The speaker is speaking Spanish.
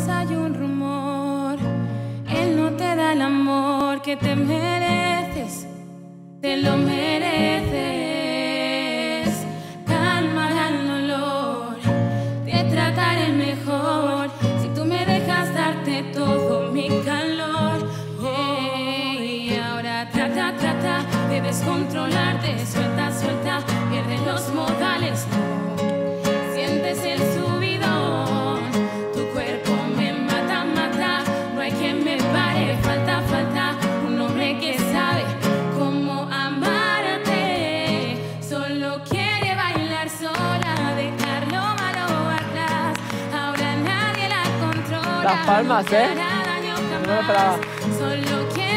palmas hay un rumor. Él no te da el amor que te mereces, te lo mereces. Calma el dolor, te trataré mejor si tú me dejas darte todo mi calor. Y ahora trata de descontrolarte, suelta, pierde los modales. Sientes el subidón, tu cuerpo me mata, no hay quien me pare. Falta un hombre que sabe cómo amarte. Solo quiere bailar sola, dejar lo malo atrás. Ahora nadie la controla. Las palmas, no te hará daño jamás. No me esperaba. Solo quiere